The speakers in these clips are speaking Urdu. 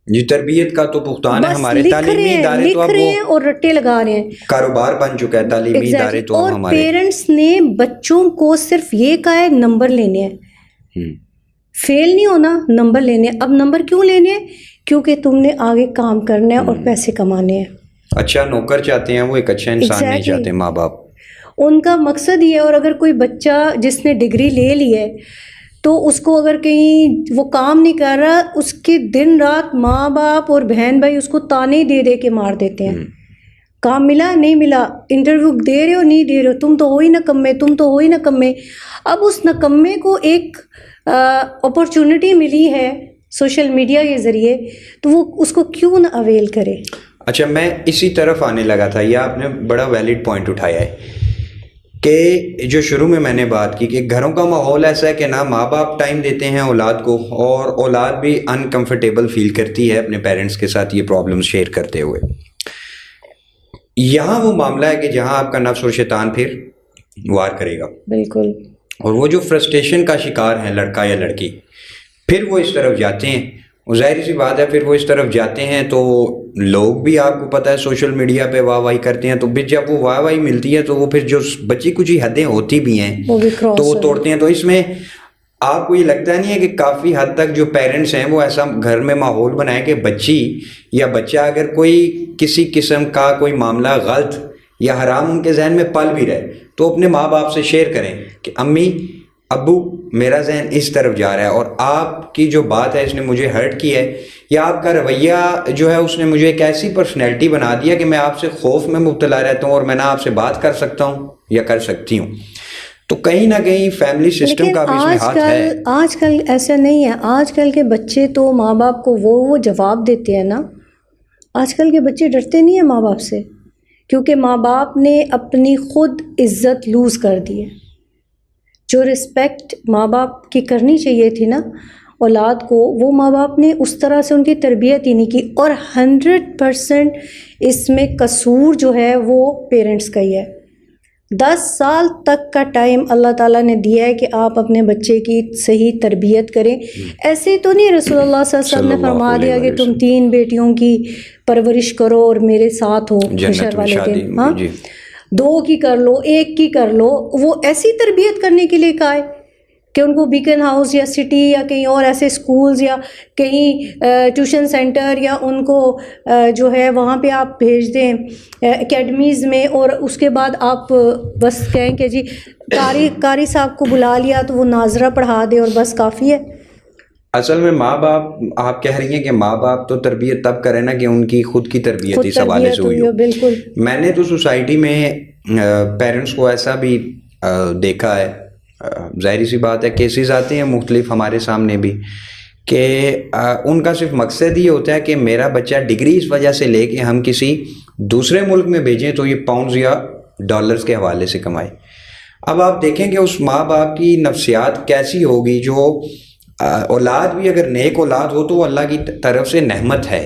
جی تربیت کا تو بختان ہے ہمارے تعلیمی ادارے تو لکھ رہے ہیں اور رٹے لگا رہے ہیں، کاروبار بن چکا ہے تعلیمی ادارے تو اور ہمارے. پیرنٹس نے بچوں کو صرف یہ کہا ہے نمبر لینے ہیں، فیل نہیں ہونا، نمبر لینے ہیں. اب نمبر کیوں لینے ہیں؟ کیونکہ تم نے آگے کام کرنا ہے اور پیسے کمانے ہیں. اچھا نوکر چاہتے ہیں وہ، ایک اچھا انسان نہیں چاہتے ماں باپ. ان کا مقصد یہ ہے. اور اگر کوئی بچہ جس نے ڈگری لے لی ہے تو اس کو اگر کہیں وہ کام نہیں کر رہا، اس کے دن رات ماں باپ اور بہن بھائی اس کو تانے دے دے کے مار دیتے ہیں. کام ملا نہیں ملا، انٹرویو دے رہے ہو نہیں دے رہے ہو، تم تو ہو ہی نکمے، تم تو ہو ہی نکمے. اب اس نکمے کو ایک اپرچونٹی ملی ہے سوشل میڈیا کے ذریعے، تو وہ اس کو کیوں نہ اویل کرے. اچھا میں اسی طرف آنے لگا تھا، یہ آپ نے بڑا ویلڈ پوائنٹ اٹھایا ہے کہ جو شروع میں نے بات کی کہ گھروں کا ماحول ایسا ہے کہ نہ ماں باپ ٹائم دیتے ہیں اولاد کو، اور اولاد بھی انکمفرٹیبل فیل کرتی ہے اپنے پیرنٹس کے ساتھ یہ پرابلمز شیئر کرتے ہوئے. یہاں وہ معاملہ ہے کہ جہاں آپ کا نفس اور شیطان پھر وار کرے گا. بالکل. اور وہ جو فرسٹریشن کا شکار ہیں لڑکا یا لڑکی، پھر وہ اس طرف جاتے ہیں. اور ظاہر سی بات ہے پھر وہ اس طرف جاتے ہیں تو لوگ بھی آپ کو پتہ ہے سوشل میڈیا پہ واہ واہی کرتے ہیں، تو پھر جب وہ واہ واہی ملتی ہے تو وہ پھر جو بچی کچھ ہی حدیں ہوتی بھی ہیں تو وہ توڑتے ہیں. تو اس میں آپ کو یہ لگتا نہیں ہے کہ کافی حد تک جو پیرنٹس ہیں وہ ایسا گھر میں ماحول بنائیں کہ بچی یا بچہ اگر کوئی کسی قسم کا کوئی معاملہ غلط یا حرام ان کے ذہن میں پل بھی رہے تو اپنے ماں باپ سے شیئر کریں کہ امی ابو میرا ذہن اس طرف جا رہا ہے اور آپ کی جو بات ہے اس نے مجھے ہرٹ کی ہے، یا آپ کا رویہ جو ہے اس نے مجھے ایک ایسی پرسنالٹی بنا دیا کہ میں آپ سے خوف میں مبتلا رہتا ہوں اور میں نہ آپ سے بات کر سکتا ہوں یا کر سکتی ہوں. تو کہیں نہ کہیں فیملی سسٹم کا بھی اس میں ہاتھ ہے. آج کل ایسا نہیں ہے. آج کل کے بچے تو ماں باپ کو وہ جواب دیتے ہیں نا. آج کل کے بچے ڈرتے نہیں ہیں ماں باپ سے، کیونکہ ماں باپ نے اپنی خود عزت لوز کر دی ہے. جو رسپیکٹ ماں باپ کی کرنی چاہیے تھی نا اولاد کو، وہ ماں باپ نے اس طرح سے ان کی تربیت ہی نہیں کی. اور 100% اس میں قصور جو ہے وہ پیرنٹس کا ہی ہے. 10 سال تک کا ٹائم اللہ تعالیٰ نے دیا ہے کہ آپ اپنے بچے کی صحیح تربیت کریں. ایسے تو نہیں رسول اللہ صلی اللہ علیہ وسلم نے فرما دیا کہ تم 3 بیٹیوں کی پرورش کرو اور میرے ساتھ ہو حشر والے دن. ہاں 2 کی کر لو، 1 کی کر لو. وہ ایسی تربیت کرنے کے لیے کہا ہے کہ ان کو بیکن ہاؤس یا سٹی یا کہیں اور ایسے سکولز یا کہیں ٹیوشن سینٹر یا ان کو جو ہے وہاں پہ آپ بھیج دیں اکیڈمیز میں، اور اس کے بعد آپ بس کہیں کہ جی قاری صاحب کو بلا لیا تو وہ ناظرہ پڑھا دے اور بس کافی ہے. اصل میں ماں باپ، آپ کہہ رہی ہیں کہ ماں باپ تو تربیت تب کرے نا کہ ان کی خود کی تربیت اس حوالے سے ہوئی ہو. بالکل. میں نے تو سوسائٹی میں پیرنٹس کو ایسا بھی دیکھا ہے، ظاہری سی بات ہے کیسز آتے ہیں مختلف ہمارے سامنے بھی، کہ ان کا صرف مقصد یہ ہوتا ہے کہ میرا بچہ ڈگری اس وجہ سے لے کہ ہم کسی دوسرے ملک میں بھیجیں تو یہ پاؤنڈز یا ڈالرز کے حوالے سے کمائے. اب آپ دیکھیں کہ اس ماں باپ کی نفسیات کیسی ہوگی. جو اولاد بھی اگر نیک اولاد ہو تو وہ اللہ کی طرف سے نعمت ہے،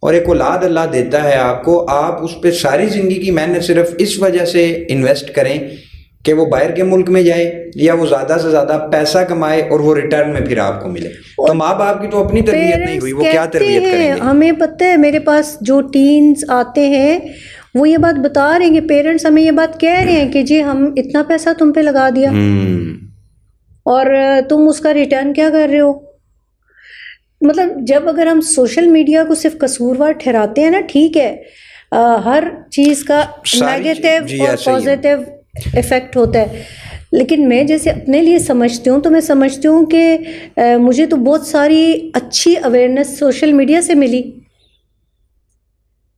اور ایک اولاد اللہ دیتا ہے آپ کو، آپ اس پہ ساری زندگی کی محنت صرف اس وجہ سے انویسٹ کریں کہ وہ باہر کے ملک میں جائے یا وہ زیادہ سے زیادہ پیسہ کمائے اور وہ ریٹرن میں پھر آپ کو ملے. تو ماں باپ کی تو اپنی تربیت نہیں ہوئی، وہ کیا تربیت کریں گے؟ ہمیں پتہ ہے، میرے پاس جو ٹینز آتے ہیں وہ یہ بات بتا رہے ہیں کہ پیرنٹس ہمیں یہ بات کہہ رہے ہیں کہ جی ہم اتنا پیسہ تم پہ لگا دیا اور تم اس کا ریٹرن کیا کر رہے ہو. مطلب جب اگر ہم سوشل میڈیا کو صرف قصوروار ٹھہراتے ہیں نا، ٹھیک ہے ہر چیز کا نیگیٹو اور پازیٹیو ایفیکٹ ہوتا ہے، لیکن میں جیسے اپنے لیے سمجھتی ہوں تو میں سمجھتی ہوں کہ مجھے تو بہت ساری اچھی اویئرنیس سوشل میڈیا سے ملی.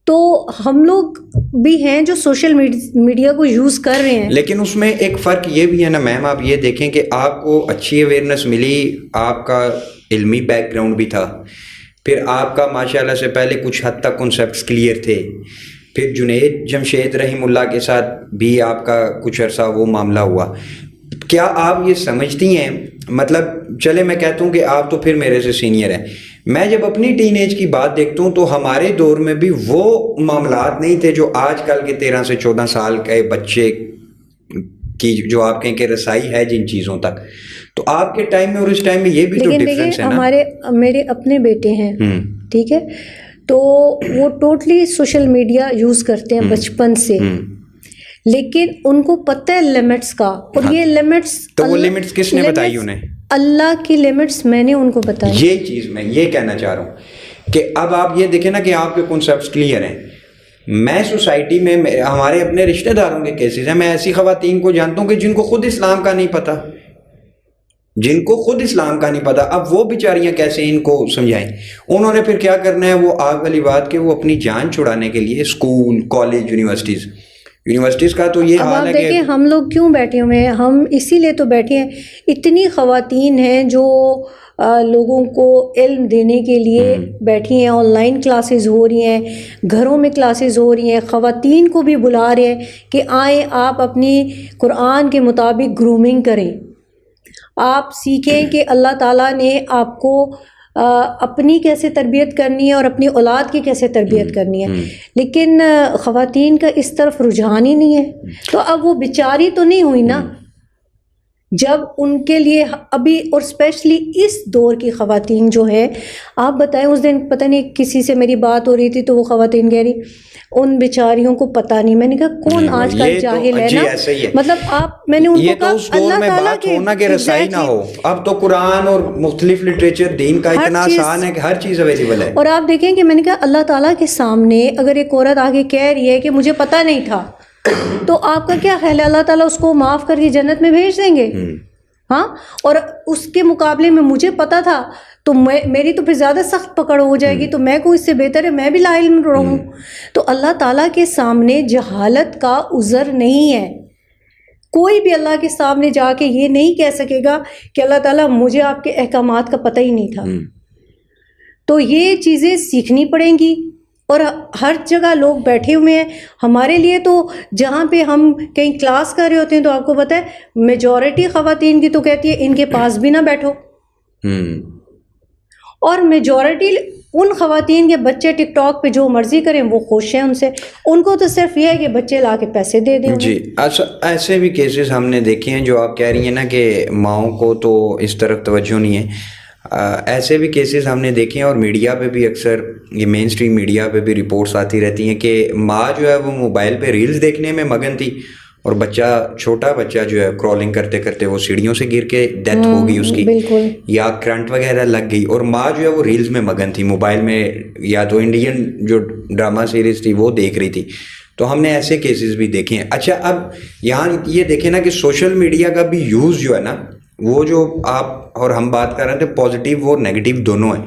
تو ہم لوگ بھی ہیں جو سوشل میڈیا کو یوز کر رہے ہیں. لیکن اس میں ایک فرق یہ بھی ہے نا میم، آپ یہ دیکھیں کہ آپ کو اچھی اویئرنیس ملی، آپ کا علمی بیک گراؤنڈ بھی تھا، پھر آپ کا ماشاءاللہ سے پہلے کچھ حد تک کنسیپٹس کلیئر تھے، پھر جنید جمشید رحم اللہ کے ساتھ بھی آپ کا کچھ عرصہ وہ معاملہ ہوا. کیا آپ یہ سمجھتی ہیں، مطلب چلے میں کہتا ہوں کہ آپ تو پھر میرے سے سینئر ہیں، میں جب اپنی ٹین ایج کی بات دیکھتا ہوں تو ہمارے دور میں بھی وہ معاملات نہیں تھے جو آج کل کے 13 سے 14 سال کے بچے کی جو آپ کہیں کہ رسائی ہے جن چیزوں تک. تو آپ کے ٹائم میں اور اس ٹائم میں یہ بھی تو لیکن ڈفرینس دیکھیں ہے نا. میرے اپنے بیٹے ہیں، ٹھیک ہے، تو وہ ٹوٹلی سوشل میڈیا یوز کرتے ہیں بچپن سے، لیکن ان کو پتہ ہے لمٹس کا، اور یہ لمٹس، تو وہ لمٹس کس نے بتائی انہیں؟ اللہ کی لمٹس میں نے ان کو بتائی. یہ چیز میں یہ کہنا چاہ رہا ہوں کہ اب آپ یہ دیکھیں نا کہ آپ کے کنسیپٹس کلیئر ہیں. میں سوسائٹی میں ہمارے اپنے رشتہ داروں کے کیسز ہیں، میں ایسی خواتین کو جانتا ہوں کہ جن کو خود اسلام کا نہیں پتہ، جن کو خود اسلام کا نہیں پتہ. اب وہ بیچاریاں کیسے ان کو سمجھائیں؟ انہوں نے پھر کیا کرنا ہے، وہ آگ والی بات کہ وہ اپنی جان چھڑانے کے لیے اسکول، کالج، یونیورسٹیز کا تو یہ اب حال آپ ہے کہ دیکھیں ہم لوگ کیوں بیٹھے ہوئے ہیں، ہم اسی لیے تو بیٹھے ہیں. اتنی خواتین ہیں جو لوگوں کو علم دینے کے لیے بیٹھی ہیں، آن لائن کلاسز ہو رہی ہیں، گھروں میں کلاسز ہو رہی ہیں، خواتین کو بھی بلا رہے ہیں کہ آئیں آپ اپنی قرآن کے مطابق گرومنگ کریں، آپ سیکھیں کہ اللہ تعالیٰ نے آپ کو اپنی کیسے تربیت کرنی ہے اور اپنی اولاد کی کیسے تربیت کرنی ہے. لیکن خواتین کا اس طرف رجحان ہی نہیں ہے. تو اب وہ بیچاری تو نہیں ہوئی نا، جب ان کے لیے ابھی، اور اسپیشلی اس دور کی خواتین جو ہے، آپ بتائیں اس دن پتہ نہیں کسی سے میری بات ہو رہی تھی تو وہ خواتین کہہ رہی ان بیچاریوں کو پتہ نہیں. میں نے کہا کون آج کل جاہل ہے نا، مطلب آپ، میں نے ان کو کہا اللہ تعالیٰ کے ہونا کہ رسائی نہ ہو. اب تو قرآن اور مختلف لٹریچر دین کا اتنا آسان ہے کہ ہر چیز اویلیبل ہے. اور آپ دیکھیں کہ میں نے کہا اللہ تعالیٰ کے سامنے اگر ایک عورت آگے کہہ رہی ہے کہ مجھے پتہ نہیں تھا، تو آپ کا کیا خیال ہے اللہ تعالیٰ اس کو معاف کر کے جنت میں بھیج دیں گے؟ ہاں. اور اس کے مقابلے میں مجھے پتا تھا تو میری تو پھر زیادہ سخت پکڑ ہو جائے گی، تو میں کو اس سے بہتر ہے میں بھی لا علم رہوں. تو اللہ تعالیٰ کے سامنے جہالت کا عذر نہیں ہے. کوئی بھی اللہ کے سامنے جا کے یہ نہیں کہہ سکے گا کہ اللہ تعالیٰ مجھے آپ کے احکامات کا پتہ ہی نہیں تھا. تو یہ چیزیں سیکھنی پڑیں گی. اور ہر جگہ لوگ بیٹھے ہوئے ہیں. ہمارے لیے تو جہاں پہ ہم کہیں کلاس کر رہے ہوتے ہیں تو آپ کو پتہ ہے میجورٹی خواتین کی تو کہتی ہے ان کے پاس بھی نہ بیٹھو، اور میجورٹی ان خواتین کے بچے ٹک ٹاک پہ جو مرضی کریں وہ خوش ہیں ان سے. ان کو تو صرف یہ ہے کہ بچے لا کے پیسے دے دیں. جی ایسے بھی کیسز ہم نے دیکھے ہیں جو آپ کہہ رہی ہیں نا کہ ماؤں کو تو اس طرف توجہ نہیں ہے. ایسے بھی کیسز ہم نے دیکھے ہیں، اور میڈیا پہ بھی اکثر یہ مین اسٹریم میڈیا پہ بھی رپورٹس آتی رہتی ہیں کہ ماں جو ہے وہ موبائل پہ ریلز دیکھنے میں مگن تھی، اور چھوٹا بچہ جو ہے کرالنگ کرتے کرتے وہ سیڑھیوں سے گر کے ڈیتھ ہو گئی اس کی، یا کرنٹ وغیرہ لگ گئی، اور ماں جو ہے وہ ریلز میں مگن تھی، موبائل میں یا تو انڈین جو ڈرامہ سیریز تھی وہ دیکھ رہی تھی. تو ہم نے ایسے کیسز بھی دیکھے ہیں. اچھا اب یہاں یہ دیکھیں نا کہ سوشل میڈیا کا بھی یوز جو ہے نا، وہ جو آپ اور ہم بات کر رہے تھے پازیٹیو اور نیگیٹیو دونوں ہیں،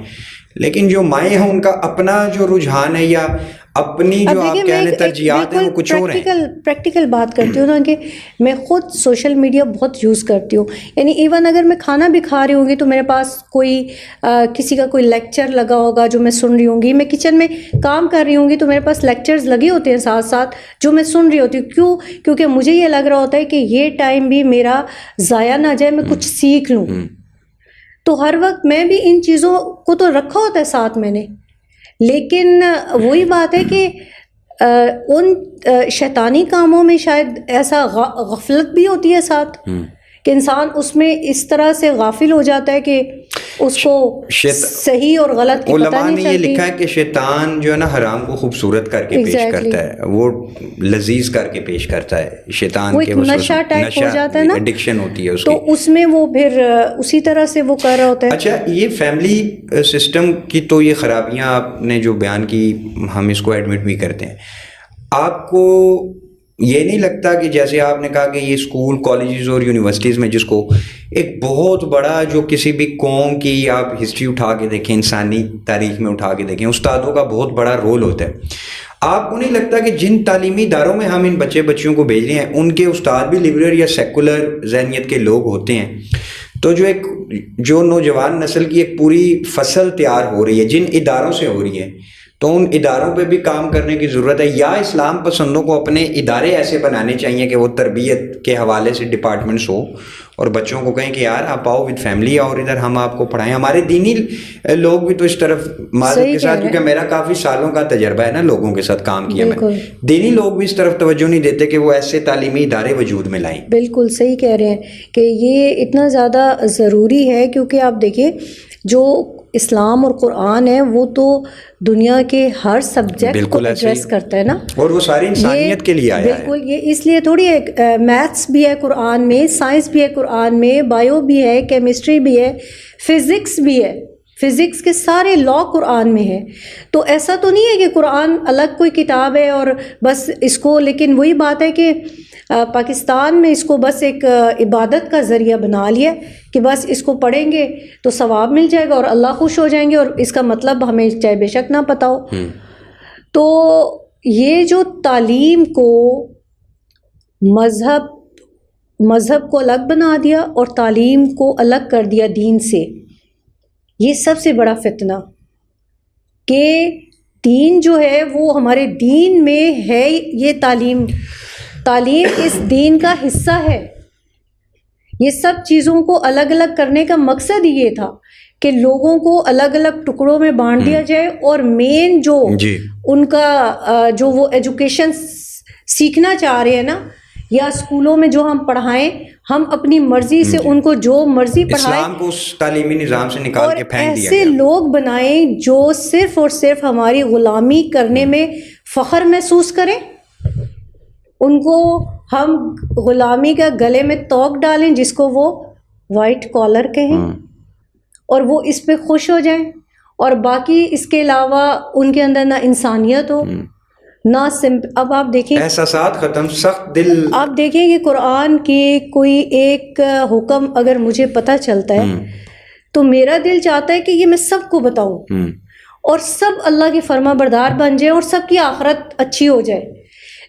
لیکن جو مائیں ہیں ان کا اپنا جو رجحان ہے یا اپنی جو آپ کہنے ترجیحات ہیں وہ کچھ اور ہیں. پریکٹیکل بات کرتی ہوں نا کہ میں خود سوشل میڈیا بہت یوز کرتی ہوں. یعنی ایون اگر میں کھانا بھی کھا رہی ہوں گی تو میرے پاس کوئی کسی کا کوئی لیکچر لگا ہوگا جو میں سن رہی ہوں گی. میں کچن میں کام کر رہی ہوں گی تو میرے پاس لیکچرز لگے ہوتے ہیں ساتھ ساتھ جو میں سن رہی ہوتی ہوں. کیونکہ مجھے یہ لگ رہا ہوتا ہے کہ یہ ٹائم بھی میرا ضائع نہ جائے، میں کچھ سیکھ لوں. تو ہر وقت میں بھی ان چیزوں کو تو رکھا ہوتا ہے ساتھ میں نے، لیکن وہی بات ہے کہ ان شیطانی کاموں میں شاید ایسا غفلت بھی ہوتی ہے ساتھ کہ انسان اس میں اس طرح سے غافل ہو جاتا ہے کہ اس کو صحیح اور غلط کی پتہ نہیں چلتی. علماء نے یہ لکھا ہے کہ شیطان جو ہے نا حرام کو خوبصورت کر کے پیش کرتا ہے، وہ لذیذ کر کے پیش کرتا ہے. شیطان کے نشہ ٹائپ ہو جاتا ہے نا، ایڈکشن ہوتی ہے اس کی، تو اس میں وہ پھر اسی طرح سے وہ کر رہا ہوتا ہے. اچھا یہ فیملی سسٹم کی تو یہ خرابیاں آپ نے جو بیان کی ہم اس کو ایڈمٹ بھی کرتے ہیں. آپ کو یہ نہیں لگتا کہ جیسے آپ نے کہا کہ یہ اسکول، کالجز اور یونیورسٹیز میں جس کو ایک بہت بڑا جو کسی بھی قوم کی آپ ہسٹری اٹھا کے دیکھیں، انسانی تاریخ میں اٹھا کے دیکھیں، استادوں کا بہت بڑا رول ہوتا ہے. آپ کو نہیں لگتا کہ جن تعلیمی اداروں میں ہم ان بچیوں کو بھیج رہے ہیں ان کے استاد بھی لبرل یا سیکولر ذہنیت کے لوگ ہوتے ہیں؟ تو جو نوجوان نسل کی ایک پوری فصل تیار ہو رہی ہے جن اداروں سے ہو رہی ہے، تو ان اداروں پہ بھی کام کرنے کی ضرورت ہے، یا اسلام پسندوں کو اپنے ادارے ایسے بنانے چاہیے کہ وہ تربیت کے حوالے سے ڈپارٹمنٹس ہو اور بچوں کو کہیں کہ یار آپ آؤ ود فیملی اور ادھر ہم آپ کو پڑھائیں. ہمارے دینی لوگ بھی تو اس طرف معذرت کے ساتھ، کیونکہ میرا کافی سالوں کا تجربہ ہے نا لوگوں کے ساتھ کام کیا میں، دینی لوگ بھی اس طرف توجہ نہیں دیتے کہ وہ ایسے تعلیمی ادارے وجود میں لائیں. بالکل صحیح کہہ رہے ہیں کہ یہ اتنا زیادہ ضروری ہے، کیونکہ آپ دیکھیں جو اسلام اور قرآن ہے وہ تو دنیا کے ہر سبجیکٹ کو ایڈریس کرتا ہے نا، اور وہ ساری انسانیت کے لیے آیا ہے. بالکل، یہ اس لیے تھوڑی ہے، میتھس بھی ہے قرآن میں، سائنس بھی ہے قرآن میں، بایو بھی ہے، کیمسٹری بھی ہے، فزکس بھی ہے، فزکس کے سارے لا قرآن میں ہے. تو ایسا تو نہیں ہے کہ قرآن الگ کوئی کتاب ہے اور بس اس کو، لیکن وہی بات ہے کہ پاکستان میں اس کو بس ایک عبادت کا ذریعہ بنا لیا کہ بس اس کو پڑھیں گے تو ثواب مل جائے گا اور اللہ خوش ہو جائیں گے، اور اس کا مطلب ہمیں چاہے بے شک نہ پتہ ہو. تو یہ جو تعلیم کو مذہب کو الگ بنا دیا اور تعلیم کو الگ کر دیا دین سے، یہ سب سے بڑا فتنہ کہ دین جو ہے وہ ہمارے دین میں ہے، یہ تعلیم اس دین کا حصہ ہے. یہ سب چیزوں کو الگ الگ کرنے کا مقصد یہ تھا کہ لوگوں کو الگ الگ ٹکڑوں میں بانٹ دیا جائے، اور مین جو ان کا جو وہ ایجوکیشن سیکھنا چاہ رہے ہیں نا، یا اسکولوں میں جو ہم پڑھائیں، ہم اپنی مرضی سے ان کو جو مرضی پڑھائیں، اسلام کو اس تعلیمی نظام سے نکال کے پھینک دیا گیا. ایسے لوگ بنائیں جو صرف اور صرف ہماری غلامی کرنے میں فخر محسوس کریں، ان کو ہم غلامی کا گلے میں توق ڈالیں جس کو وہ وائٹ کالر کہیں، اور وہ اس پہ خوش ہو جائیں، اور باقی اس کے علاوہ ان کے اندر نہ انسانیت ہو نہ اب آپ دیکھیں احساسات ختم، سخت دل. آپ دیکھیں کہ قرآن کے کوئی ایک حکم اگر مجھے پتہ چلتا ہے تو میرا دل چاہتا ہے کہ یہ میں سب کو بتاؤں اور سب اللہ کے فرما بردار بن جائے اور سب کی آخرت اچھی ہو جائے.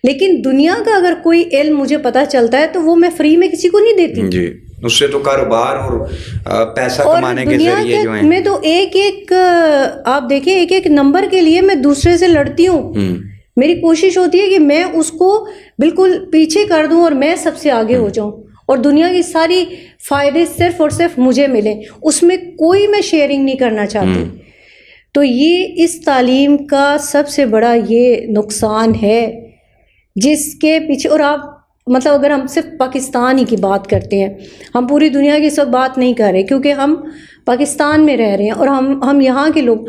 لیکن دنیا کا اگر کوئی علم مجھے پتہ چلتا ہے تو وہ میں فری میں کسی کو نہیں دیتی. جی، اس سے تو کاروبار اور پیسہ کمانے کے ذریعے جو ہیں، میں تو ایک آپ دیکھیں ایک نمبر کے لیے میں دوسرے سے لڑتی ہوں. میری کوشش ہوتی ہے کہ میں اس کو بالکل پیچھے کر دوں اور میں سب سے آگے ہو جاؤں، اور دنیا کی ساری فائدے صرف اور صرف مجھے ملیں، اس میں کوئی میں شیئرنگ نہیں کرنا چاہتی. تو یہ اس تعلیم کا سب سے بڑا یہ نقصان ہے جس کے پیچھے، اور آپ مطلب اگر ہم صرف پاکستان ہی کی بات کرتے ہیں، ہم پوری دنیا کی اس وقت بات نہیں کر رہے کیونکہ ہم پاکستان میں رہ رہے ہیں اور ہم یہاں کے لوگ.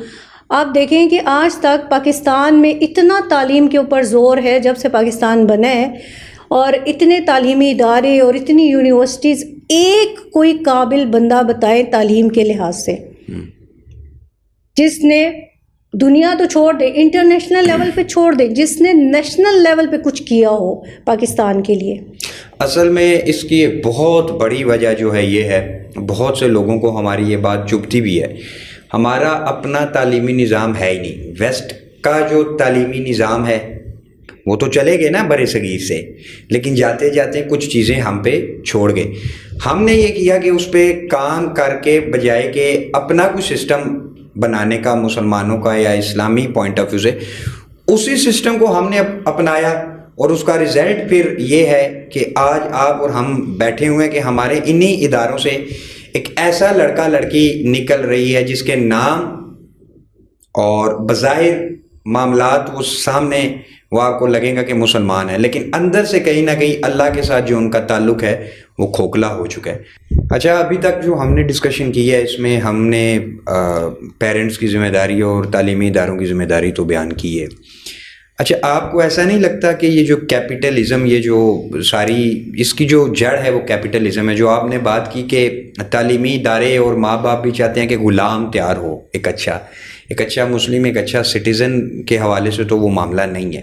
آپ دیکھیں کہ آج تک پاکستان میں اتنا تعلیم کے اوپر زور ہے جب سے پاکستان بنا ہے، اور اتنے تعلیمی ادارے اور اتنی یونیورسٹیز، ایک کوئی قابل بندہ بتائے تعلیم کے لحاظ سے جس نے دنیا تو چھوڑ دے، انٹرنیشنل لیول پہ چھوڑ دے، جس نے نیشنل لیول پہ کچھ کیا ہو پاکستان کے لیے. اصل میں اس کی ایک بہت بڑی وجہ جو ہے یہ ہے، بہت سے لوگوں کو ہماری یہ بات چبھتی بھی ہے، ہمارا اپنا تعلیمی نظام ہے ہی نہیں. ویسٹ کا جو تعلیمی نظام ہے وہ تو چلے گئے نا برے صغیر سے، لیکن جاتے جاتے کچھ چیزیں ہم پہ چھوڑ گئے. ہم نے یہ کیا کہ اس پہ کام کر کے بجائے کہ اپنا کوئی سسٹم بنانے کا مسلمانوں کا یا اسلامی پوائنٹ آف ویو سے، اسی سسٹم کو ہم نے اپنایا، اور اس کا رزلٹ پھر یہ ہے کہ آج آپ اور ہم بیٹھے ہوئے ہیں کہ ہمارے انہی اداروں سے ایک ایسا لڑکا لڑکی نکل رہی ہے جس کے نام اور بظاہر معاملات وہ سامنے وہ آپ کو لگے گا کہ مسلمان ہے، لیکن اندر سے کہیں نہ کہیں اللہ کے ساتھ جو ان کا تعلق ہے وہ کھوکھلا ہو چکا ہے. اچھا، ابھی تک جو ہم نے ڈسکشن کی ہے اس میں ہم نے پیرنٹس کی ذمہ داری اور تعلیمی اداروں کی ذمہ داری تو بیان کی ہے. اچھا، آپ کو ایسا نہیں لگتا کہ یہ جو کیپٹلزم، یہ جو ساری اس کی جو جڑ ہے وہ کیپٹلزم ہے؟ جو آپ نے بات کی کہ تعلیمی ادارے اور ماں باپ بھی چاہتے ہیں کہ غلام تیار ہو، ایک اچھا مسلم، ایک اچھا سٹیزن کے حوالے سے تو وہ معاملہ نہیں ہے.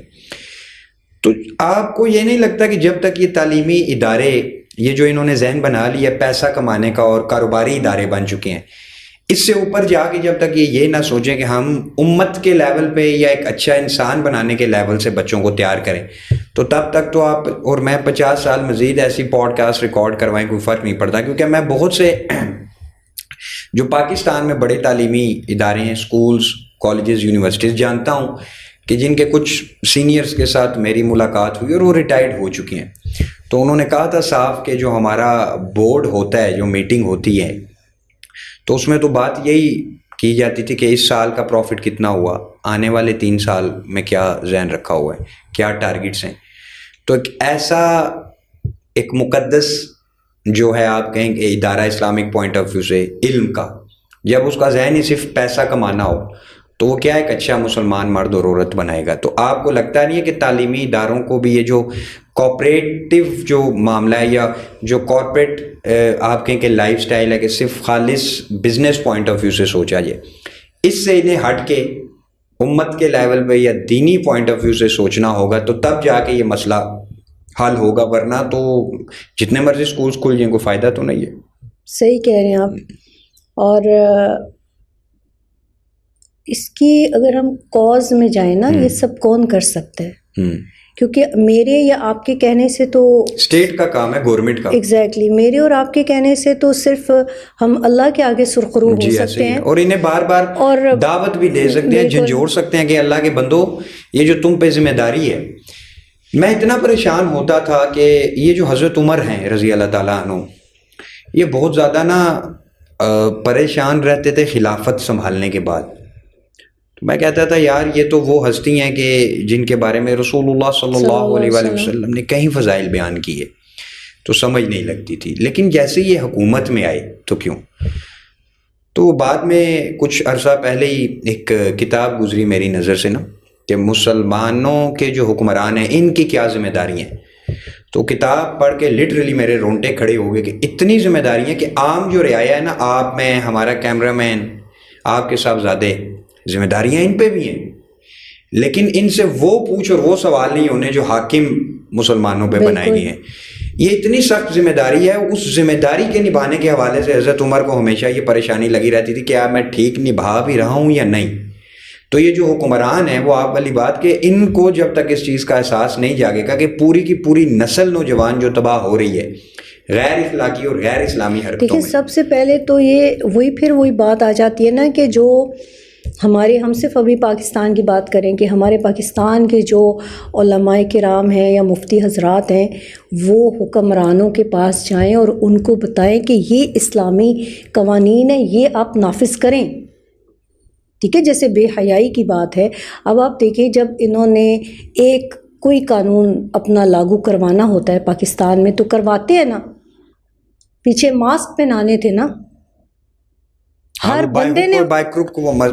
تو آپ کو یہ نہیں لگتا کہ جب تک یہ تعلیمی ادارے، یہ جو انہوں نے ذہن بنا لیا پیسہ کمانے کا اور کاروباری ادارے بن چکے ہیں، اس سے اوپر جا کے جب تک یہ نہ سوچیں کہ ہم امت کے لیول پہ یا ایک اچھا انسان بنانے کے لیول سے بچوں کو تیار کریں، تو تب تک تو آپ اور میں 50 سال مزید ایسی پوڈ کاسٹ ریکارڈ کروائیں، کوئی فرق نہیں پڑتا. کیونکہ میں بہت سے جو پاکستان میں بڑے تعلیمی ادارے ہیں، سکولز، کالجز یونیورسٹیز جانتا ہوں کہ جن کے کچھ سینئرز کے ساتھ میری ملاقات ہوئی اور وہ ریٹائرڈ ہو چکی ہیں. تو انہوں نے کہا تھا صاحب کہ جو ہمارا بورڈ ہوتا ہے, جو میٹنگ ہوتی ہے, تو اس میں تو بات یہی کی جاتی تھی کہ اس سال کا پروفٹ کتنا ہوا, آنے والے 3 سال میں کیا ذہن رکھا ہوا ہے, کیا ٹارگٹس ہیں. تو ایک ایسا ایک مقدس جو ہے آپ کہیں کہ ادارہ اسلامک پوائنٹ آف ویو سے علم کا, جب اس کا ذہن ہی صرف پیسہ کمانا ہو تو وہ کیا ایک اچھا مسلمان مرد اور عورت بنائے گا. تو آپ کو لگتا نہیں ہے کہ تعلیمی اداروں کو بھی یہ جو کوآپریٹو جو معاملہ ہے یا جو کارپوریٹ آپ کہیں کہ لائف سٹائل ہے کہ صرف خالص بزنس پوائنٹ آف ویو سے سوچا جائے, اس سے انہیں ہٹ کے امت کے لیول پہ یا دینی پوائنٹ آف ویو سے سوچنا ہوگا, تو تب جا کے یہ مسئلہ حل ہوگا, ورنہ تو جتنے مرضی اسکولس کھل جائیں کوئی فائدہ تو نہیں ہے. صحیح کہہ رہے ہیں آپ. اور اس کی اگر ہم کاز میں جائیں نا, یہ سب کون کر سکتا ہے؟ کیونکہ میرے یا آپ کے کہنے سے تو اسٹیٹ کا کام ہے, گورنمنٹ کا. ایگزیکٹلی میرے اور آپ کے کہنے سے تو صرف ہم اللہ کے آگے سرخرو ہو سکتے ہیں, اور انہیں بار بار دعوت بھی دے سکتے ہیں, جھنجھوڑ سکتے ہیں کہ اللہ کے بندو یہ جو تم پہ ذمہ داری ہے. میں اتنا پریشان ہوتا تھا کہ یہ جو حضرت عمر ہیں رضی اللہ تعالیٰ عنہ, یہ بہت زیادہ نا پریشان رہتے تھے خلافت سنبھالنے کے بعد. میں کہتا تھا یار یہ تو وہ ہستی ہیں کہ جن کے بارے میں رسول اللہ صلی اللہ علیہ وآلہ وسلم نے کئی فضائل بیان کیے, تو سمجھ نہیں لگتی تھی. لیکن جیسے یہ حکومت میں آئے تو کیوں, تو بعد میں کچھ عرصہ پہلے ہی ایک کتاب گزری میری نظر سے نا کہ مسلمانوں کے جو حکمران ہیں ان کی کیا ذمہ داری ہیں. تو کتاب پڑھ کے لٹرلی میرے رونٹے کھڑے ہو گئے کہ اتنی ذمہ داری ہیں کہ عام جو رعایا ہے نا, آپ میں, ہمارا کیمرہ مین, آپ کے صاحبزادے, ذمہ داریاں ان پہ بھی ہیں, لیکن ان سے وہ پوچھ اور وہ سوال نہیں ہونے جو حاکم مسلمانوں پہ بنائے گئے ہیں. یہ اتنی سخت ذمہ داری ہے. اس ذمہ داری کے نبھانے کے حوالے سے حضرت عمر کو ہمیشہ یہ پریشانی لگی رہتی تھی کہ کیا میں ٹھیک نبھا بھی رہا ہوں یا نہیں. تو یہ جو حکمران ہیں وہ آپ والی بات کہ ان کو جب تک اس چیز کا احساس نہیں جاگے گا کہ پوری کی پوری نسل نوجوان جو تباہ ہو رہی ہے غیر اخلاقی اور غیر اسلامی حرکتوں میں. سب سے پہلے تو یہ وہی بات آ جاتی ہے نا کہ جو ہم صرف ابھی پاکستان کی بات کریں کہ ہمارے پاکستان کے جو علماء کرام ہیں یا مفتی حضرات ہیں وہ حکمرانوں کے پاس جائیں اور ان کو بتائیں کہ یہ اسلامی قوانین ہیں, یہ آپ نافذ کریں. ٹھیک ہے, جیسے بے حیائی کی بات ہے. اب آپ دیکھیں جب انہوں نے ایک کوئی قانون اپنا لاگو کروانا ہوتا ہے پاکستان میں تو کرواتے ہیں نا, پیچھے ماسک پہنانے تھے نا, ہر بندے نے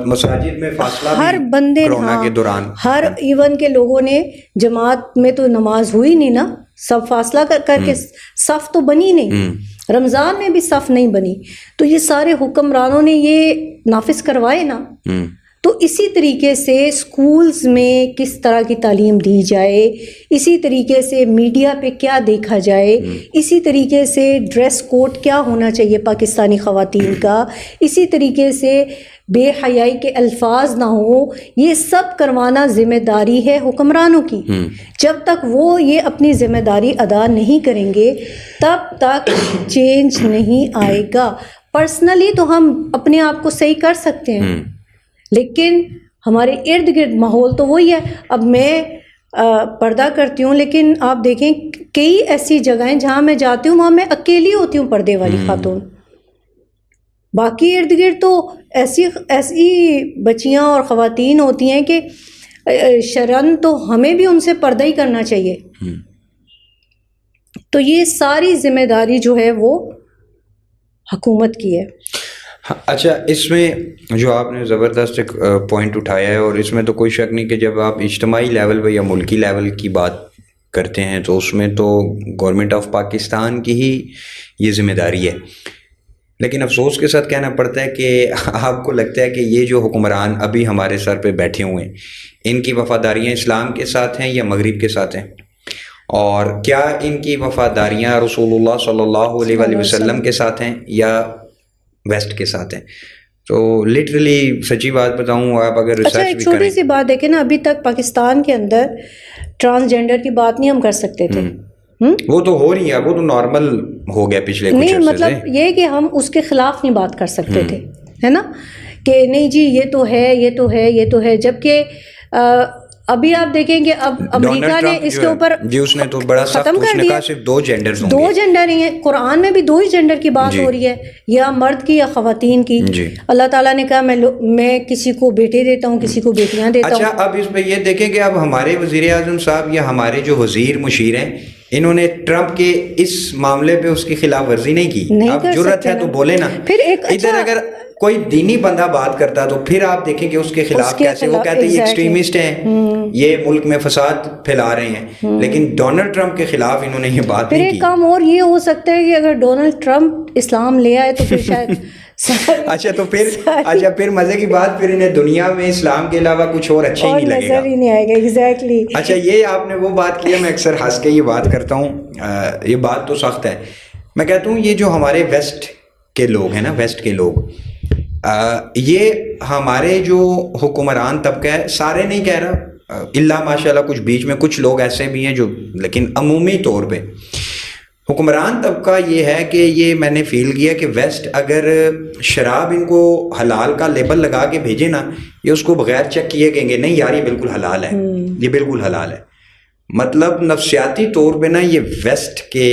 مساجد میں فاصلہ ہر بندے کورونا کے دوران ہر ایون کے لوگوں نے, جماعت میں تو نماز ہوئی نہیں نا, سب فاصلہ کر کے صف تو بنی نہیں, رمضان میں بھی صف نہیں بنی. تو یہ سارے حکمرانوں نے یہ نافذ کروائے نا. تو اسی طریقے سے اسکولز میں کس طرح کی تعلیم دی جائے, اسی طریقے سے میڈیا پہ کیا دیکھا جائے, اسی طریقے سے ڈریس کوڈ کیا ہونا چاہیے پاکستانی خواتین کا, اسی طریقے سے بے حیائی کے الفاظ نہ ہوں, یہ سب کروانا ذمہ داری ہے حکمرانوں کی. جب تک وہ یہ اپنی ذمہ داری ادا نہیں کریں گے تب تک چینج نہیں آئے گا. پرسنلی تو ہم اپنے آپ کو صحیح کر سکتے ہیں, لیکن ہمارے ارد گرد ماحول تو وہی ہے. اب میں پردہ کرتی ہوں, لیکن آپ دیکھیں کئی ایسی جگہیں جہاں میں جاتی ہوں وہاں میں اکیلی ہوتی ہوں پردے والی خاتون, باقی ارد گرد تو ایسی بچیاں اور خواتین ہوتی ہیں کہ شرن تو ہمیں بھی ان سے پردہ ہی کرنا چاہیے. تو یہ ساری ذمہ داری جو ہے وہ حکومت کی ہے. اچھا, اس میں جو آپ نے زبردست ایک پوائنٹ اٹھایا ہے, اور اس میں تو کوئی شک نہیں کہ جب آپ اجتماعی لیول پہ یا ملکی لیول کی بات کرتے ہیں تو اس میں تو گورنمنٹ آف پاکستان کی ہی یہ ذمہ داری ہے. لیکن افسوس کے ساتھ کہنا پڑتا ہے کہ آپ کو لگتا ہے کہ یہ جو حکمران ابھی ہمارے سر پہ بیٹھے ہوئے ہیں ان کی وفاداریاں اسلام کے ساتھ ہیں یا مغرب کے ساتھ ہیں, اور کیا ان کی وفاداریاں رسول اللہ صلی اللہ علیہ وآلہ وسلم کے ساتھ ہیں یا ویسٹ کے ساتھ ہیں. تو لٹرلی سچی بات بتاؤں, آپ اگر ریسرچ بھی کریں. ایک چھوٹی سی بات دیکھیں نا, ابھی تک پاکستان کے اندر ٹرانسجینڈر کی بات نہیں ہم کر سکتے تھے. وہ تو ہو رہی ہے, وہ تو نارمل ہو گیا پچھلے کچھ عرصے سے. مطلب یہ کہ ہم اس کے خلاف نہیں بات کر سکتے تھے, ہے نا, کہ نہیں جی یہ تو ہے یہ تو ہے یہ تو ہے، جبکہ ابھی آپ دیکھیں گے اب امریکہ نے اس کے اوپر جی اس نے تو بڑا سخت ختم اس کر نے دیا، کہا صرف 2 جینڈرز ہوں دو گے. جینڈر ہی ہیں، قرآن میں بھی 2 ہی جینڈر کی بات ہو رہی ہے، یا مرد کی یا خواتین کی. جی. اللہ تعالیٰ نے کہا میں کسی کو بیٹے دیتا ہوں کسی کو بیٹیاں دیتا ہوں. اچھا اب اس پہ یہ دیکھیں کہ اب ہمارے وزیر اعظم صاحب یا ہمارے جو وزیر مشیر ہیں انہوں نے ٹرمپ کے اس معاملے پہ اس کی خلاف ورزی نہیں کی. اب جرأت ہے تو بولے نا. پھر ایک ادھر اگر کوئی دینی بندہ بات کرتا تو پھر آپ دیکھیں کہ اس کے خلاف کیسے وہ کہتے ہیں یہ ایکسٹریمسٹ ہیں، یہ ملک میں فساد پھیلا رہے ہیں، لیکن ڈونلڈ ٹرمپ کے خلاف انہوں نے یہ بات نہیں کی. پھر ایک کام اور یہ ہو سکتا ہے کہ اگر ڈونلڈ ٹرمپ اسلام لے آئے تو پھر شاید اچھا تو پھر مزے کی بات، پھر انہیں دنیا میں اسلام کے علاوہ کچھ اور اچھا ہی نہیں لگے گا. نظر ہی نہیں آئے گا. ایگزیکٹلی. اچھا یہ آپ نے وہ بات کی ہے، میں اکثر ہنس کے یہ بات کرتا ہوں، یہ بات تو سخت ہے. میں کہتا ہوں یہ جو ہمارے ویسٹ کے لوگ ہیں نا، ویسٹ کے لوگ، یہ ہمارے جو حکمران طبقہ ہے، سارے نہیں کہہ رہا اللہ ماشاء اللہ، کچھ بیچ میں کچھ لوگ ایسے بھی ہیں جو، لیکن عمومی طور پہ حکمران طبقہ یہ ہے کہ یہ میں نے فیل کیا کہ ویسٹ اگر شراب ان کو حلال کا لیبل لگا کے بھیجے نا، یہ اس کو بغیر چیک کیے کہیں گے نہیں یار یہ بالکل حلال ہے، یہ بالکل حلال ہے. مطلب نفسیاتی طور پہ نا یہ ویسٹ کے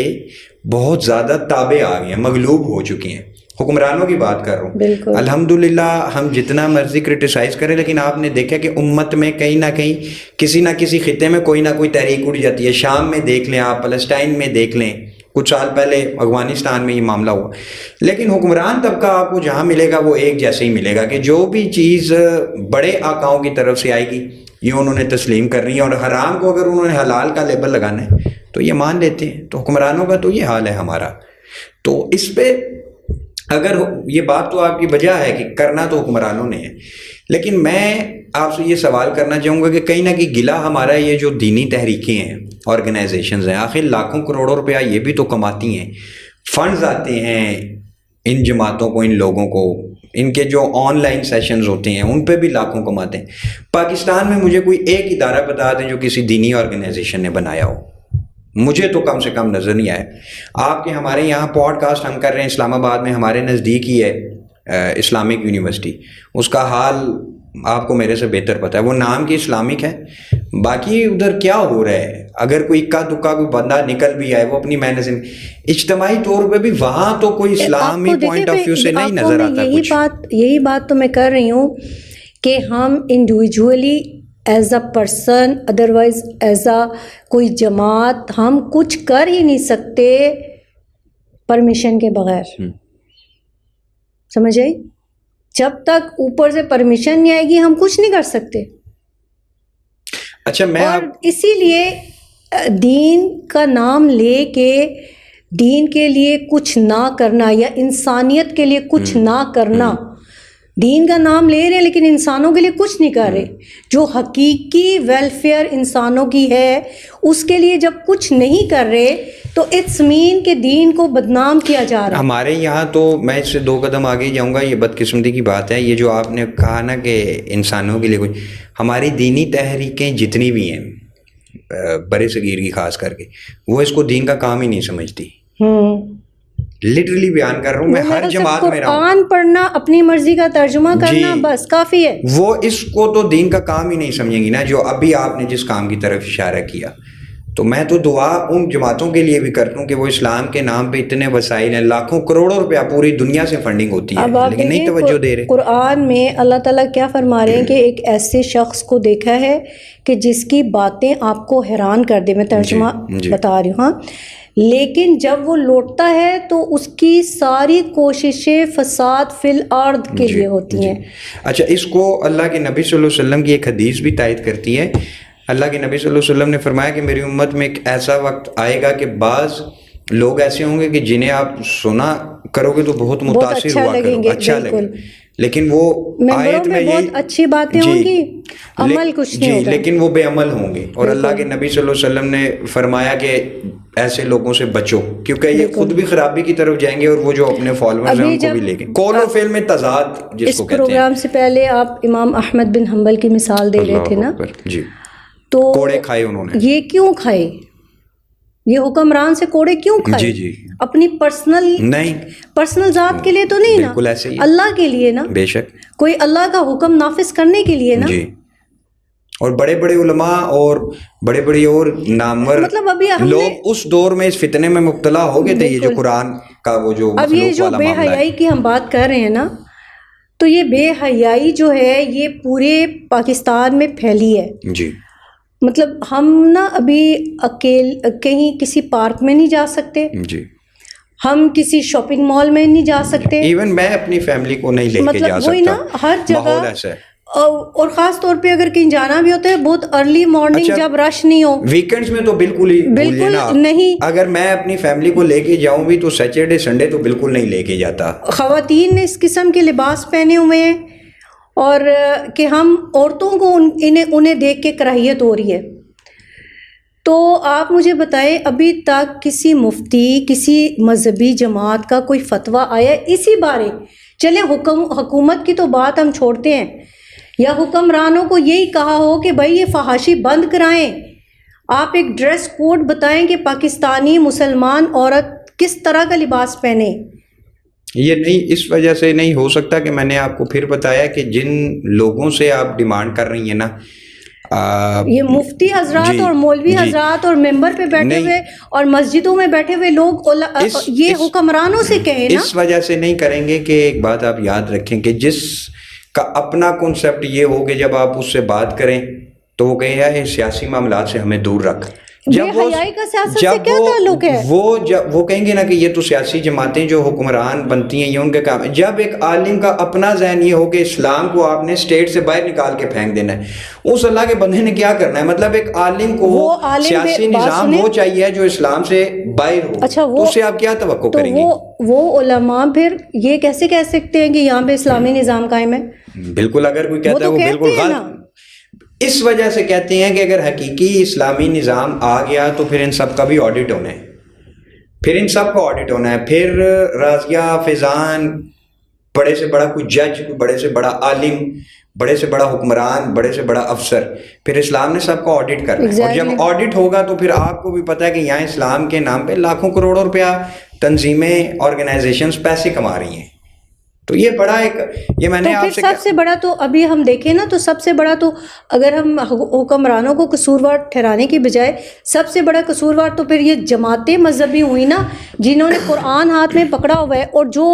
بہت زیادہ تابع آ گئے ہیں، مغلوب ہو چکے ہیں. حکمرانوں کی بات کر رہا ہوں. الحمدللہ ہم جتنا مرضی کرٹیسائز کریں، لیکن آپ نے دیکھا کہ امت میں کہیں نہ کہیں کسی نہ کسی خطے میں کوئی نہ کوئی تحریک اٹھ جاتی ہے. شام میں دیکھ لیں آپ، فلسطین میں دیکھ لیں، کچھ سال پہلے افغانستان میں یہ معاملہ ہوا. لیکن حکمران طبقہ آپ کو جہاں ملے گا وہ ایک جیسے ہی ملے گا کہ جو بھی چیز بڑے آقاؤں کی طرف سے آئے گی یہ انہوں نے تسلیم کرنی ہے، اور حرام کو اگر انہوں نے حلال کا لیبل لگانا ہے تو یہ مان لیتے ہیں. تو حکمرانوں کا تو یہ حال ہے ہمارا. تو اس پہ اگر یہ بات تو آپ کی وجہ ہے کہ کرنا تو حکمرانوں نے ہے، لیکن میں آپ سے یہ سوال کرنا چاہوں گا کہ کہیں نہ کہیں گلا ہمارا یہ جو دینی تحریکیں ہیں، آرگنائزیشنز ہیں، آخر لاکھوں کروڑوں روپیہ یہ بھی تو کماتی ہیں، فنڈز آتے ہیں ان جماعتوں کو، ان لوگوں کو، ان کے جو آن لائن سیشنز ہوتے ہیں ان پہ بھی لاکھوں کماتے ہیں. پاکستان میں مجھے کوئی ایک ادارہ بتا دیں جو کسی دینی آرگنائزیشن نے بنایا ہو، مجھے تو کم سے کم نظر نہیں آیا. آپ کے ہمارے یہاں پوڈ کاسٹ ہم کر رہے ہیں، اسلام آباد میں ہمارے نزدیک ہی ہے اسلامک یونیورسٹی، اس کا حال آپ کو میرے سے بہتر پتہ ہے، وہ نام کی اسلامک ہے، باقی ادھر کیا ہو رہا ہے. اگر کوئی اکا دکا کوئی بندہ نکل بھی آئے وہ اپنی محنت سے، اجتماعی طور پہ بھی وہاں تو کوئی اسلامی پوائنٹ آف ویو سے نہیں نظر آتا کچھ. یہی بات تو میں کر رہی ہوں کہ ہم individually as a person, otherwise as a کوئی جماعت، ہم کچھ کر ہی نہیں سکتے پرمیشن کے بغیر. سمجھ آئی؟ جب تک اوپر سے پرمیشن نہیں آئے گی ہم کچھ نہیں کر سکتے. اچھا میں اور اسی لیے دین کا نام لے کے دین کے لیے کچھ نہ کرنا یا انسانیت کے لیے کچھ نہ کرنا، دین کا نام لے رہے ہیں لیکن انسانوں کے لیے کچھ نہیں کر رہے. جو حقیقی ویلفیئر انسانوں کی ہے اس کے لیے جب کچھ نہیں کر رہے تو اٹس مین کہ دین کو بدنام کیا جا رہا ہے. ہمارے یہاں تو میں اس سے 2 قدم آگے جاؤں گا، یہ بدقسمتی کی بات ہے یہ جو آپ نے کہا نا کہ انسانوں کے لیے کچھ، ہماری دینی تحریکیں جتنی بھی ہیں برے صغیر کی خاص کر کے، وہ اس کو دین کا کام ہی نہیں سمجھتی. لٹرلی بیان کر رہا ہوں میں، ہر جماعت میں رہا ہوں، قرآن پڑھنا، اپنی مرضی کا ترجمہ کرنا بس کافی ہے. وہ اس کو تو دین کا کام ہی نہیں سمجھیں گی نا. جو ابھی آپ نے جس کام کی طرف اشارہ کیا، تو میں تو دعا ان جماعتوں کے لیے بھی کرتا ہوں کہ وہ اسلام کے نام پہ اتنے وسائل ہیں، لاکھوں کروڑوں روپیہ پوری دنیا سے فنڈنگ ہوتی ہے لیکن نہیں توجہ دے رہے. قرآن میں اللہ تعالیٰ کیا فرما رہے ہیں کہ ایک ایسے شخص کو دیکھا ہے کہ جس کی باتیں آپ کو حیران کر دے. میں ترجمہ بتا رہی ہوں ہاں. لیکن جب وہ لوٹتا ہے تو اس کی ساری کوششیں فساد فی الارض کے لیے ہوتی ہیں. اچھا اس کو اللہ کے نبی صلی اللہ علیہ وسلم کی ایک حدیث بھی تائید کرتی ہے. اللہ کے نبی صلی اللہ علیہ وسلم نے فرمایا کہ میری امت میں ایک ایسا وقت آئے گا کہ بعض لوگ ایسے ہوں گے کہ جنہیں آپ سنا کرو گے تو بہت متاثر ہوا کرو گے، اچھا لگے، لیکن وہ آیت میں بہت اچھی باتیں ہوں گی، عمل کچھ نہیں ہوگا، لیکن وہ بے عمل ہوں گے. اور اللہ کے نبی صلی اللہ علیہ وسلم نے فرمایا کہ ایسے لوگوں سے بچو کیونکہ یہ خود بھی خرابی کی طرف جائیں گے اور وہ جو اپنے فالوورز ہیں ان کو بھی لے گے. قول و فعل میں تضاد جس کو کہتے ہیں. اس پروگرام سے پہلے آپ امام احمد بن حنبل کی مثال دے رہے تھے نا، جی، تو کوڑے کھائے انہوں نے. یہ کیوں کھائے؟ یہ حکمران سے کوڑے کیوں کھائے؟ جی جی اپنی پرسنل ذات کے لیے تو نہیں نا، بالکل ایسے ہی، اللہ کے لیے نا، بے شک، کوئی اللہ کا حکم نافذ کرنے کے لیے نا. جی. اور بڑے بڑے علماء اور بڑے بڑے اور نامور مطلب ابھی ہم لوگ اس دور میں اس فتنے میں مبتلا ہو گئے تھے. یہ جو قرآن کا وہ جو اب یہ جو بے حیائی کی ہم بات کر رہے ہیں نا، تو یہ بے حیائی جو ہے یہ پورے پاکستان میں پھیلی ہے. جی. مطلب ہم نا ابھی کہیں کسی پارک میں نہیں جا سکتے، جی. ہم کسی شاپنگ مال میں نہیں جا سکتے، ایون میں اپنی فیملی کو نہیں لے کے جا مطلب وہی نا سکتا، ہر جگہ. ماحول ایسا ہے. اور خاص طور پہ اگر کہیں جانا بھی ہوتا ہے بہت ارلی مارننگ جب رش نہیں ہو. ویکینڈز میں تو بالکل ہی بالکل نہیں. اگر میں اپنی فیملی کو لے کے جاؤں بھی تو سیٹرڈے سنڈے تو بالکل نہیں لے کے جاتا. خواتین نے اس قسم کے لباس پہنے ہوئے ہیں اور کہ ہم عورتوں کو انہیں دیکھ کے کراہیت ہو رہی ہے. تو آپ مجھے بتائیں ابھی تک کسی مفتی کسی مذہبی جماعت کا کوئی فتویٰ آیا اسی بارے؟ چلیں حکومت کی تو بات ہم چھوڑتے ہیں، یا حکمرانوں کو یہی کہا ہو کہ بھائی یہ فحاشی بند کرائیں، آپ ایک ڈریس کوڈ بتائیں کہ پاکستانی مسلمان عورت کس طرح کا لباس پہنے. یہ نہیں، اس وجہ سے نہیں ہو سکتا کہ میں نے آپ کو پھر بتایا کہ جن لوگوں سے آپ ڈیمانڈ کر رہی ہیں نا، یہ مفتی حضرات اور مولوی حضرات اور ممبر پہ بیٹھے ہوئے اور مسجدوں میں بیٹھے ہوئے لوگ یہ حکمرانوں سے کہیں نا. اس وجہ سے نہیں کریں گے کہ ایک بات آپ یاد رکھیں کہ جس کا اپنا کنسپٹ یہ ہو کہ جب آپ اس سے بات کریں تو وہ کہیں یہ سیاسی معاملات سے ہمیں دور رکھ. بے حیائی کا سیاست سے کیا تعلق ہے؟ وہ کہیں گے نا کہ یہ تو سیاسی جماعتیں جو حکمران بنتی ہیں یہ ان کے کام ہے. جب ایک عالم کا اپنا ذہن یہ ہو کہ اسلام کو آپ نے اسٹیٹ سے باہر نکال کے پھینک دینا ہے، اس اللہ کے بندے نے کیا کرنا ہے؟ مطلب ایک عالم کو سیاسی نظام وہ چاہیے جو اسلام سے باہر ہو. اچھا، تو اس سے آپ کیا توقع کریں گے؟ وہ علماء پھر یہ کیسے کہہ سکتے ہیں کہ یہاں پہ اسلامی نظام قائم ہے؟ بالکل، اگر کوئی کہتا ہے وہ بالکل غلط. اس وجہ سے کہتے ہیں کہ اگر حقیقی اسلامی نظام آ گیا تو پھر ان سب کا بھی آڈٹ ہونا ہے، پھر ان سب کو آڈٹ ہونا ہے. پھر رازیہ فیضان، بڑے سے بڑا کوئی جج، بڑے سے بڑا عالم، بڑے سے بڑا حکمران، بڑے سے بڑا افسر، پھر اسلام نے سب کو آڈٹ کرنا ہے. اور جب آڈٹ ہوگا تو پھر آپ کو بھی پتہ ہے کہ یہاں اسلام کے نام پہ لاکھوں کروڑوں روپیہ تنظیمیں آرگنائزیشنز پیسے کما رہی ہیں. تو یہ بڑا ایک یہ میں نے آپ سے سب سے بڑا تو ابھی ہم دیکھیں نا تو سب سے بڑا تو اگر ہم حکمرانوں کو قصوروار ٹھہرانے کی بجائے سب سے بڑا قصوروار تو پھر یہ جماعتیں مذہبی ہوئی نا، جنہوں نے قرآن ہاتھ میں پکڑا ہوا ہے اور جو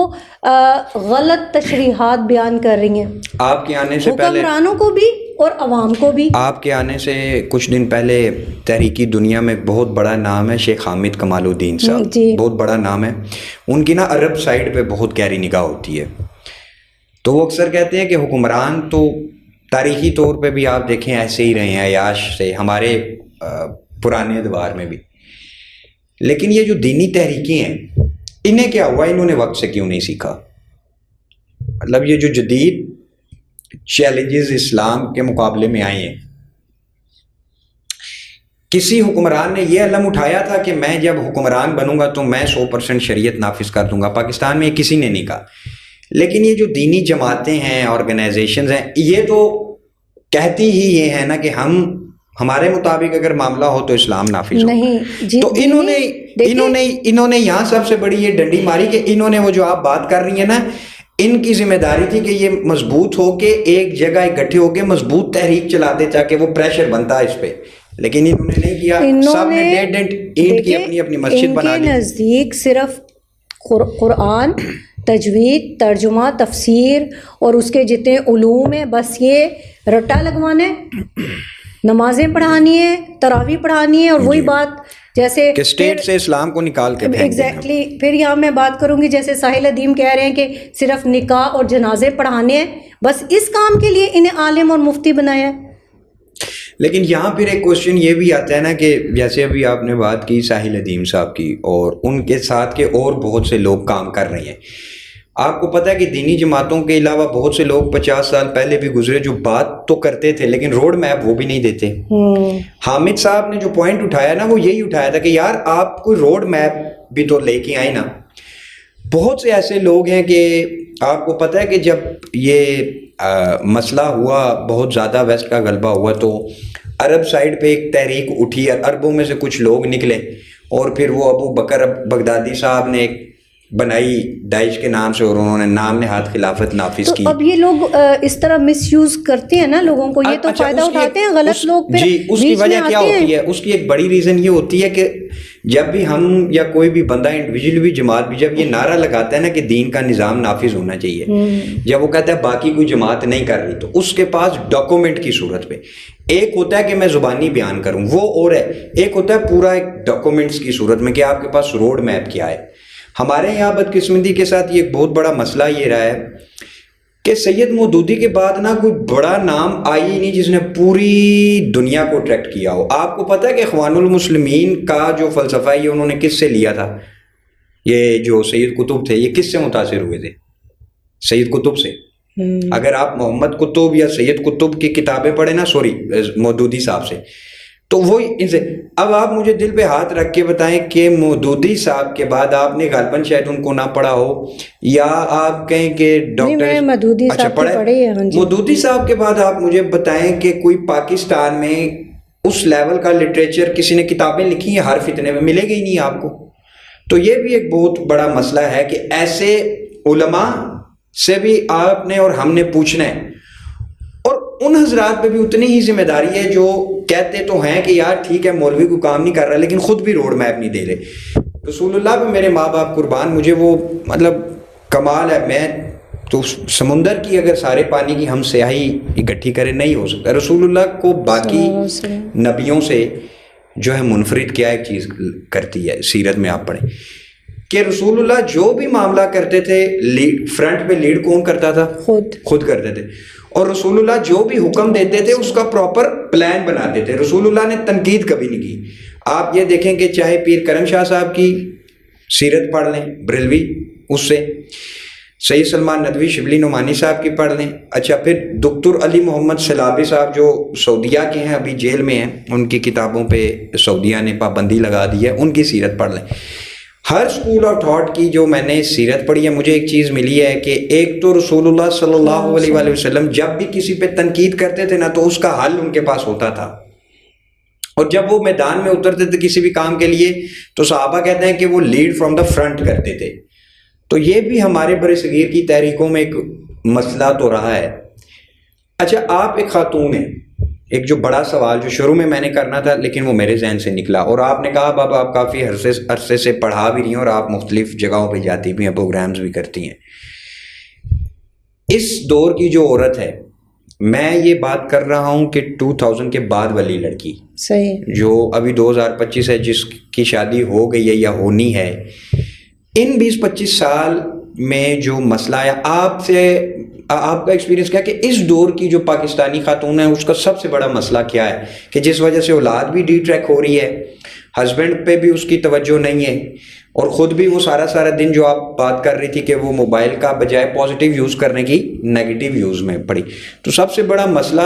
غلط تشریحات بیان کر رہی ہیں. آپ کے آنے سے پہلے حکمرانوں کو بھی اور عوام کو بھی. آپ کے آنے سے کچھ دن پہلے تحریکی دنیا میں بہت بڑا نام ہے شیخ حامد کمال الدین صاحب، بہت بڑا نام ہے. ان کی نا عرب سائڈ پہ بہت گہری نگاہ ہوتی ہے. تو وہ اکثر کہتے ہیں کہ حکمران تو تاریخی طور پہ بھی آپ دیکھیں ایسے ہی رہے ہیں عیاش سے، ہمارے پرانے ادوار میں بھی. لیکن یہ جو دینی تحریکیں ہیں انہیں کیا ہوا؟ انہوں نے وقت سے کیوں نہیں سیکھا؟ مطلب یہ جو جدید چیلنجز اسلام کے مقابلے میں آئے ہیں، کسی حکمران نے یہ علم اٹھایا تھا کہ میں جب حکمران بنوں گا تو میں 100% شریعت نافذ کر دوں گا؟ پاکستان میں کسی نے نہیں کہا. لیکن یہ جو دینی جماعتیں ہیں، آرگنائزیشنز ہیں، یہ تو کہتی ہی یہ ہے نا کہ ہمارے مطابق اگر معاملہ ہو تو اسلام نافذ ہو. تو انہوں نے یہاں سب سے بڑی یہ ڈنڈی ماری کہ انہوں نے وہ جو آپ بات کر رہی ہیں نا، ان کی ذمہ داری تھی کہ یہ مضبوط ہو کے ایک جگہ اکٹھے ہو کے مضبوط تحریک چلاتے تاکہ وہ پریشر بنتا ہے اس پہ. لیکن انہوں نے نہیں کیا، سب نے ڈیڈ اینڈ کی اپنی اپنی مسجد بنا لی. ان کے نزدیک صرف قرآن، تجوید، ترجمہ، تفسیر اور اس کے جتنے علوم ہیں بس یہ رٹا لگوانا ہے، نمازیں پڑھانی ہے، تراویح پڑھانی ہے، اور وہی بات جیسے کہ اسٹیٹ سے اسلام کو نکال کے ایگزیکٹلی. پھر یہاں میں بات کروں گی جیسے ساحل ادیم کہہ رہے ہیں کہ صرف نکاح اور جنازے پڑھانے ہیں، بس اس کام کے لیے انہیں عالم اور مفتی بنایا ہے. لیکن یہاں پھر ایک کوشچن یہ بھی آتا ہے نا کہ جیسے ابھی آپ نے بات کی ساحل ادیم صاحب کی، اور ان کے ساتھ کے اور بہت سے لوگ کام کر رہے ہیں. آپ کو پتہ ہے کہ دینی جماعتوں کے علاوہ بہت سے لوگ 50 سال پہلے بھی گزرے جو بات تو کرتے تھے لیکن روڈ میپ وہ بھی نہیں دیتے. حامد صاحب نے جو پوائنٹ اٹھایا نا وہ یہی اٹھایا تھا کہ یار آپ کوئی روڈ میپ بھی تو لے کے آئے نا. بہت سے ایسے لوگ ہیں کہ آپ کو پتہ ہے کہ جب یہ مسئلہ ہوا، بہت زیادہ ویسٹ کا غلبہ ہوا، تو عرب سائڈ پہ ایک تحریک اٹھی، عربوں میں سے کچھ لوگ نکلے، اور پھر وہ ابو بکر بغدادی صاحب نے ایک بنائی داعش کے نام سے اور انہوں نے نام نہاد خلافت نافذ کی. تو اب یہ لوگ اس طرح مس یوز کرتے ہیں نا لوگوں کو, یہ تو فائدہ اٹھاتے ہیں غلط لوگ. جی, اس کی وجہ کیا ہوتی ہے؟ اس کی ایک بڑی ریزن یہ ہوتی ہے کہ جب بھی ہم یا کوئی بھی بندہ انڈیویجول بھی جماعت بھی جب یہ نعرہ لگاتا ہے نا کہ دین کا نظام نافذ ہونا چاہیے, جب وہ کہتا ہے باقی کوئی جماعت نہیں کر رہی, تو اس کے پاس ڈاکومنٹ کی صورت پہ ایک ہوتا ہے کہ میں زبانی بیان کروں وہ اور ہے, ایک ہوتا ہے پورا ایک ڈاکومنٹس کی صورت میں کہ آپ کے پاس روڈ میپ کیا ہے. ہمارے یہاں بدقسمتی کے ساتھ یہ ایک بہت بڑا مسئلہ یہ رہا ہے کہ سید مودودی کے بعد نا کوئی بڑا نام آئی ہی نہیں جس نے پوری دنیا کو اٹریکٹ کیا ہو. آپ کو پتہ ہے کہ اخوان المسلمین کا جو فلسفہ ہے یہ انہوں نے کس سے لیا تھا؟ یہ جو سید قطب تھے یہ کس سے متاثر ہوئے تھے؟ سید قطب سے. اگر آپ محمد قطب یا سید قطب کی کتابیں پڑھیں نا, سوری مودودی صاحب سے, تو وہ ان سے. اب آپ مجھے دل پہ ہاتھ رکھ کے بتائیں کہ مودودی صاحب کے بعد آپ نے غالباً شاید ان کو نہ پڑھا ہو, یا آپ کہیں کہ ڈاکٹر مودودی اچھا صاحب پڑھے, مودودی صاحب کے بعد آپ مجھے بتائیں کہ کوئی پاکستان میں اس لیول کا لٹریچر کسی نے کتابیں لکھی ہیں ہر فتنے میں, ملے گی ہی نہیں آپ کو. تو یہ بھی ایک بہت بڑا مسئلہ ہے کہ ایسے علماء سے بھی آپ نے اور ہم نے پوچھنا ہے, اور ان حضرات پہ بھی اتنی ہی ذمہ داری ہے جو کہتے تو ہیں کہ یار ٹھیک ہے مولوی کو کام نہیں کر رہا لیکن خود بھی روڈ میپ نہیں دے رہے. رسول اللہ پہ میرے ماں باپ قربان, مجھے وہ مطلب کمال ہے. میں تو سمندر کی اگر سارے پانی کی ہم سیاہی اکٹھی کریں نہیں ہو سکتا. رسول اللہ کو باقی نبیوں سے جو ہے منفرد کیا ایک چیز کرتی ہے, سیرت میں آپ پڑھیں کہ رسول اللہ جو بھی معاملہ کرتے تھے فرنٹ پہ لیڈ کون کرتا تھا؟ خود کرتے تھے. اور رسول اللہ جو بھی حکم دیتے تھے اس کا پراپر پلان بناتے تھے. رسول اللہ نے تنقید کبھی نہیں کی. آپ یہ دیکھیں کہ چاہے پیر کرم شاہ صاحب کی سیرت پڑھ لیں بریلوی, اس سے سید سلمان ندوی شبلی نعمانی صاحب کی پڑھ لیں. اچھا پھر دکتر علی محمد سلابی صاحب جو سعودیہ کے ہیں, ابھی جیل میں ہیں, ان کی کتابوں پہ سعودیہ نے پابندی لگا دی ہے, ان کی سیرت پڑھ لیں. ہر اسکول آف تھاٹ کی جو میں نے سیرت پڑھی ہے مجھے ایک چیز ملی ہے کہ ایک تو رسول اللہ صلی اللہ علیہ وآلہ وسلم جب بھی کسی پہ تنقید کرتے تھے نا تو اس کا حل ان کے پاس ہوتا تھا, اور جب وہ میدان میں اترتے تھے کسی بھی کام کے لیے تو صحابہ کہتے ہیں کہ وہ لیڈ فرام دا فرنٹ کرتے تھے. تو یہ بھی ہمارے بر صغیر کی تحریکوں میں ایک مسئلہ تو رہا ہے. اچھا آپ ایک خاتون ہیں, ایک جو بڑا سوال جو شروع میں نے کرنا تھا لیکن وہ میرے ذہن سے نکلا, اور آپ نے کہا اب آپ کافی عرصے سے پڑھا بھی رہی ہیں اور آپ مختلف جگہوں پہ جاتی بھی ہیں, پروگرامز بھی کرتی ہیں. اس دور کی جو عورت ہے, میں یہ بات کر رہا ہوں کہ 2000 کے بعد والی لڑکی, صحیح, جو ابھی 2025 ہے, جس کی شادی ہو گئی ہے یا ہونی ہے, ان 20-25 سال میں جو مسئلہ ہے, آپ کا ایکسپیرینس کیا کہ اس دور کی جو پاکستانی خاتون ہے اس کا سب سے بڑا مسئلہ کیا ہے کہ جس وجہ سے اولاد بھی ڈی ٹریک ہو رہی ہے, ہسبینڈ پہ بھی اس کی توجہ نہیں ہے, اور خود بھی وہ سارا دن جو آپ بات کر رہی تھی کہ وہ موبائل کا بجائے پازیٹیو یوز کرنے کی نیگیٹیو یوز میں پڑی. تو سب سے بڑا مسئلہ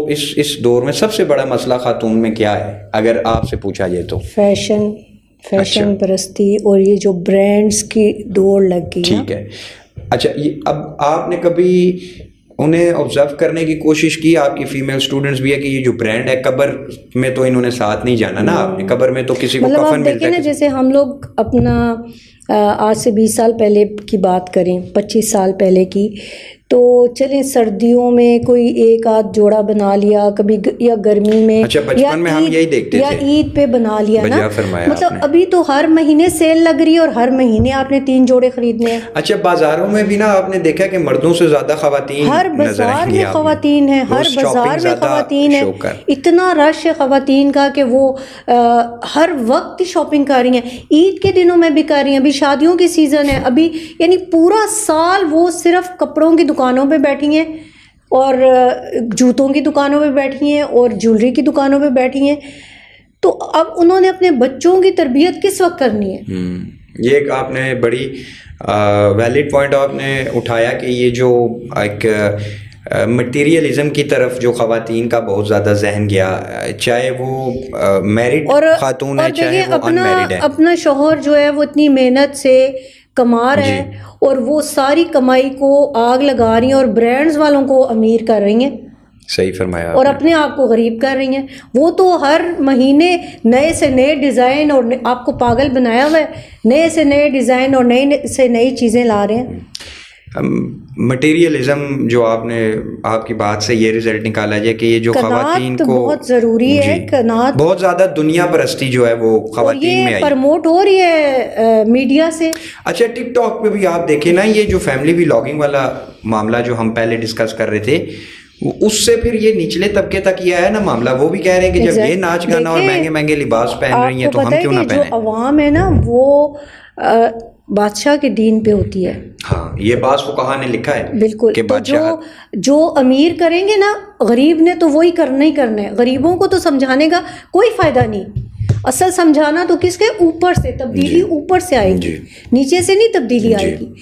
اس دور میں سب سے بڑا مسئلہ خاتون میں کیا ہے اگر آپ سے پوچھا جائے تو؟ فیشن پرستی, اور یہ جو برانڈز کی دوڑ لگ گئی. ٹھیک ہے. اچھا اب آپ نے کبھی انہیں آبزرو کرنے کی کوشش کی, آپ کی فیمیل اسٹوڈنٹس بھی ہے کہ یہ جو برانڈ ہے, قبر میں تو انہوں نے ساتھ نہیں جانا نا, آپ نے قبر میں تو کسی کو کفن ملتا ہے نا. جیسے ہم لوگ اپنا آج سے 20 سال پہلے کی بات کریں, 25 سال پہلے کی, تو چلیں سردیوں میں کوئی ایک آدھ جوڑا بنا لیا کبھی, یا گرمی میں, اچھا بچپن میں ہم یہی دیکھتے تھے, یا عید پہ بنا لیا نا. مطلب نے. ابھی تو ہر مہینے سیل لگ رہی ہے اور ہر مہینے آپ نے 3 جوڑے خریدنے ہیں. اچھا بازاروں میں بھی نا آپ نے دیکھا کہ مردوں سے زیادہ خواتین, ہر بازار میں خواتین ہیں, ہر بازار میں خواتین ہیں, اتنا رش ہے خواتین کا کہ وہ ہر وقت شاپنگ کر رہی ہیں. عید کے دنوں میں بھی کر رہی ہیں, ابھی شادیوں کی سیزن ہے ابھی, یعنی پورا سال وہ صرف کپڑوں کی دکانوں پہ بیٹھی ہیں اور جوتوں کی دکانوں پہ بیٹھی ہیں اور جولری کی دکانوں پہ بیٹھی ہیں. تو اب انہوں نے اپنے بچوں کی تربیت کس وقت کرنی ہے؟ یہ ایک آپ نے بڑی ویلڈ پوائنٹ آپ نے اٹھایا کہ یہ جو ایک مٹیریلزم کی طرف جو خواتین کا بہت زیادہ ذہن گیا, چاہے وہ میرڈ خاتون ہے چاہے وہ ان میرڈ ہے. اپنا شوہر جو ہے وہ اتنی محنت سے کما رہے ہیں اور وہ ساری کمائی کو آگ لگا رہی ہیں اور برانڈز والوں کو امیر کر رہی ہیں. صحیح فرمایا اور آپ نے. اپنے آپ کو غریب کر رہی ہیں. وہ تو ہر مہینے نئے سے نئے ڈیزائن اور آپ کو پاگل بنایا ہوا ہے, نئے سے نئے ڈیزائن اور نئی سے نئی چیزیں لا رہے ہیں. مٹیریلزم جو آپ نے آپ کی بات سے یہ رزلٹ نکالا جائے کہ یہ جو خواتین قناعت کو بہت ضروری ہے. قناعت بہت زیادہ دنیا پرستی جو ہے وہ خواتین میں یہ آئی. پرموٹ ہو رہی ہے میڈیا سے. اچھا ٹک ٹاک پہ بھی آپ دیکھیں نا, یہ جو فیملی ولاگنگ والا معاملہ جو ہم پہلے ڈسکس کر رہے تھے, اس سے پھر یہ نچلے طبقے تک یہ آیا نا معاملہ. وہ بھی کہہ رہے ہیں کہ جب یہ ناچ گانا اور مہنگے مہنگے لباس پہن رہی ہیں تو ہم کیوں نہ پہنیں. جو عوام ہے نا وہ بادشاہ کے دین پہ ہوتی ہے. ہاں یہ بعض فقہا نے لکھا ہے بالکل. کہ تو جو امیر کریں گے نا, غریب نے تو وہی کرنا ہی کرنا ہے. غریبوں کو تو سمجھانے کا کوئی فائدہ نہیں. اصل سمجھانا تو کس کے اوپر سے, تبدیلی اوپر سے آئے گی, نیچے سے نہیں تبدیلی آئے گی.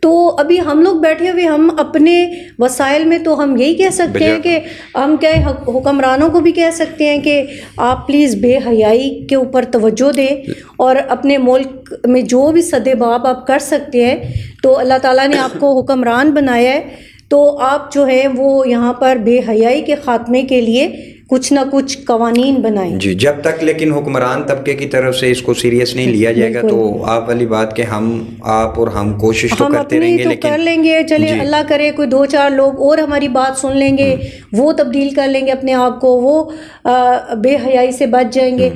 تو ابھی ہم لوگ بیٹھے ہوئے ہم اپنے وسائل میں تو ہم یہی کہہ سکتے ہیں کہ ہم کیا حکمرانوں کو بھی کہہ سکتے ہیں کہ آپ پلیز بے حیائی کے اوپر توجہ دیں, اور اپنے ملک میں جو بھی سدباب آپ کر سکتے ہیں, تو اللہ تعالیٰ نے آپ کو حکمران بنایا ہے, تو آپ جو ہے وہ یہاں پر بے حیائی کے خاتمے کے لیے کچھ نہ کچھ قوانین بنائیں. جی جب تک لیکن حکمران طبقے کی طرف سے اس کو سیریس نہیں لیا جائے گا تو آپ والی بات کہ آپ اور ہم کوشش تو کرتے رہیں گے, لیکن کر لیں گے. چلے اللہ کرے کوئی 2-4 لوگ اور ہماری بات سن لیں گے, وہ تبدیل کر لیں گے اپنے آپ کو, وہ بے حیائی سے بچ جائیں گے.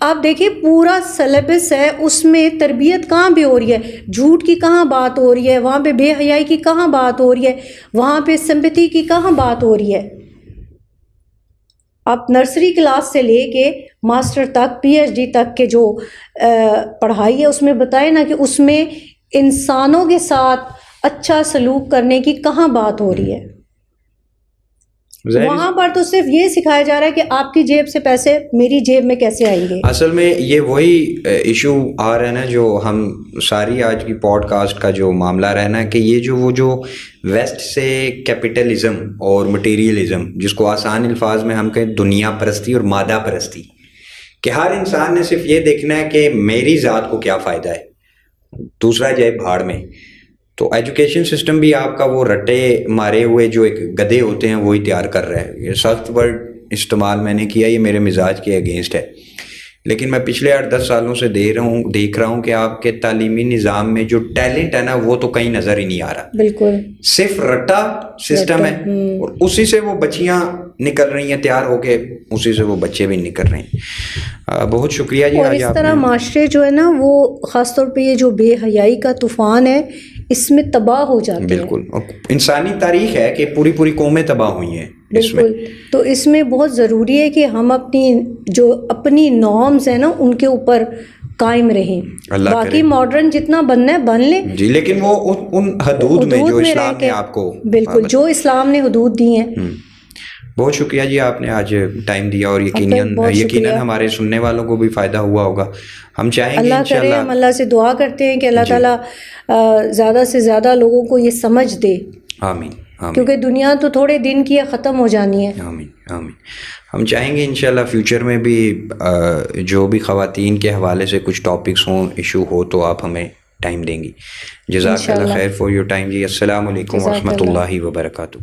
آپ دیکھیں پورا سلیبس ہے, اس میں تربیت کہاں پہ ہو رہی ہے, جھوٹ کی کہاں بات ہو رہی ہے, وہاں پہ بے حیائی کی کہاں بات ہو رہی ہے, وہاں پہ سمپیتی کی کہاں بات ہو رہی ہے. آپ نرسری کلاس سے لے کے ماسٹر تک, پی ایچ ڈی تک کے جو پڑھائی ہے اس میں بتائیں نا کہ اس میں انسانوں کے ساتھ اچھا سلوک کرنے کی کہاں بات ہو رہی ہے. وہاں پر تو صرف یہ سکھایا جا رہا ہے کہ آپ کی جیب سے پیسے میری جیب میں کیسے آئیں گے. اصل میں یہ وہی ایشو آ رہا ہے نا جو ہم ساری آج کی پوڈ کاسٹ کا جو معاملہ رہا نا, کہ یہ جو ویسٹ سے کیپٹلزم اور مٹیریلزم, جس کو آسان الفاظ میں ہم کہیں دنیا پرستی اور مادہ پرستی, کہ ہر انسان نے صرف یہ دیکھنا ہے کہ میری ذات کو کیا فائدہ ہے, دوسرا جائے بھاڑ میں. تو ایجوکیشن سسٹم بھی آپ کا وہ رٹے مارے ہوئے جو ایک گدھے ہوتے ہیں وہی تیار کر رہا ہے. یہ سخت ورڈ استعمال میں نے کیا, یہ میرے مزاج کے اگینسٹ ہے, لیکن میں پچھلے 8-10 سالوں سے دیکھ رہا ہوں کہ آپ کے تعلیمی نظام میں جو ٹیلنٹ ہے نا وہ تو کہیں نظر ہی نہیں آ رہا. بالکل صرف رٹا سسٹم ہے, اور اسی سے وہ بچیاں نکل رہی ہیں تیار ہو کے, اسی سے وہ بچے بھی نکل رہے ہیں. بہت شکریہ جی. اور اس طرح معاشرے جو ہے نا وہ خاص طور پہ یہ جو بے حیائی کا طوفان ہے اس میں تباہ ہو جاتے ہیں. بالکل انسانی تاریخ ہے کہ پوری قومیں تباہ ہوئی ہیں. بالکل. تو اس میں بہت ضروری ہے کہ ہم اپنی نارمز ہیں نا ان کے اوپر قائم رہیں. باقی ماڈرن جتنا بننا ہے بن لیں جی, لیکن وہ ان حدود میں جو اسلام نے آپ کو, بالکل جو اسلام نے حدود دی ہیں. بہت شکریہ جی, آپ نے آج ٹائم دیا, اور یقیناً ہمارے سننے والوں کو بھی فائدہ ہوا ہوگا. ہم چاہیں گے اللہ کرے, ہم اللہ سے دعا کرتے ہیں کہ اللہ تعالیٰ زیادہ سے زیادہ لوگوں کو یہ سمجھ دے. آمین. کیونکہ دنیا تو تھوڑے دن کی ختم ہو جانی ہے. آمین آمین. ہم چاہیں گے انشاءاللہ فیوچر میں بھی جو بھی خواتین کے حوالے سے کچھ ٹاپکس ہوں, ایشو ہو, تو آپ ہمیں ٹائم دیں گی. جزاک اللہ خیر فار یور ٹائم جی. السلام علیکم ورحمۃ اللہ وبرکاتہ.